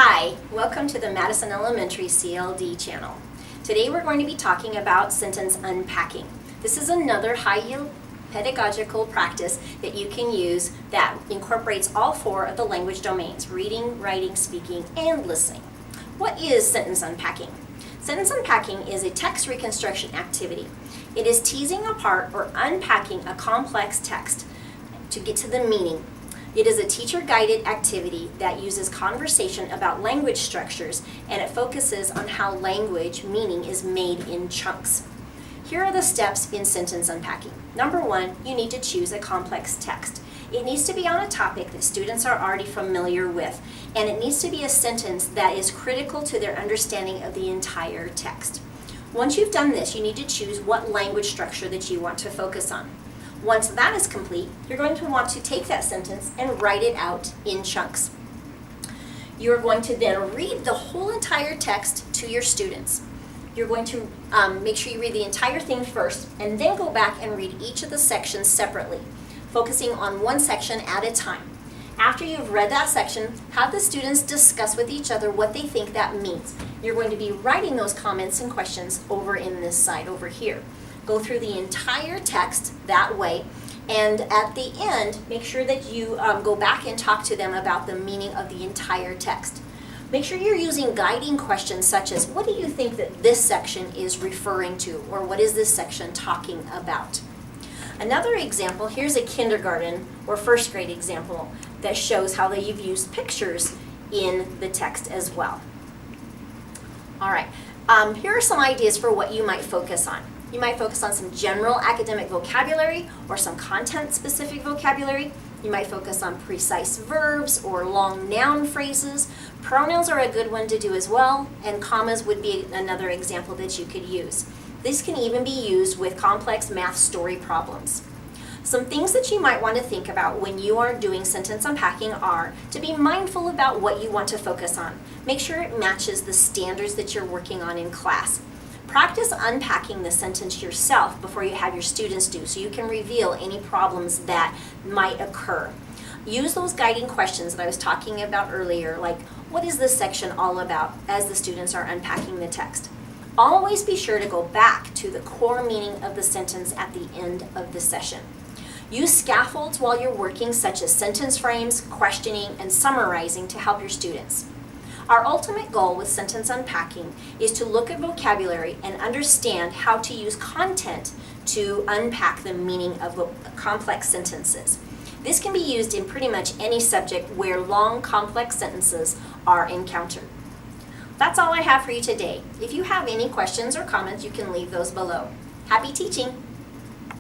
Hi, welcome to the Madison Elementary CLD channel. Today we're going to be talking about sentence unpacking. This is another high-yield pedagogical practice that you can use that incorporates all four of the language domains: reading, writing, speaking, and listening. What is sentence unpacking? Sentence unpacking is a text reconstruction activity. It is teasing apart or unpacking a complex text to get to the meaning. It is a teacher-guided activity that uses conversation about language structures, and it focuses on how language meaning is made in chunks. Here are the steps in sentence unpacking. Number one, you need to choose a complex text. It needs to be on a topic that students are already familiar with, and it needs to be a sentence that is critical to their understanding of the entire text. Once you've done this, you need to choose what language structure that you want to focus on. Once that is complete, you're going to want to take that sentence and write it out in chunks. You're going to then read the whole entire text to your students. You're going to make sure you read the entire thing first, and then go back and read each of the sections separately, focusing on one section at a time. After you've read that section, have the students discuss with each other what they think that means. You're going to be writing those comments and questions over in this side over here. Go through the entire text that way, and at the end, make sure that you go back and talk to them about the meaning of the entire text. Make sure you're using guiding questions such as, what do you think that this section is referring to, or what is this section talking about? Another example, here's a kindergarten or first grade example that shows how you've used pictures in the text as well. All right, here are some ideas for what you might focus on. You might focus on some general academic vocabulary or some content-specific vocabulary. You might focus on precise verbs or long noun phrases. Pronouns are a good one to do as well, and commas would be another example that you could use. This can even be used with complex math story problems. Some things that you might want to think about when you are doing sentence unpacking are to be mindful about what you want to focus on. Make sure it matches the standards that you're working on in class. Practice unpacking the sentence yourself before you have your students do, so you can reveal any problems that might occur. Use those guiding questions that I was talking about earlier, like, what is this section all about, as the students are unpacking the text. Always be sure to go back to the core meaning of the sentence at the end of the session. Use scaffolds while you're working, such as sentence frames, questioning, and summarizing to help your students. Our ultimate goal with sentence unpacking is to look at vocabulary and understand how to use content to unpack the meaning of complex sentences. This can be used in pretty much any subject where long, complex sentences are encountered. That's all I have for you today. If you have any questions or comments, you can leave those below. Happy teaching!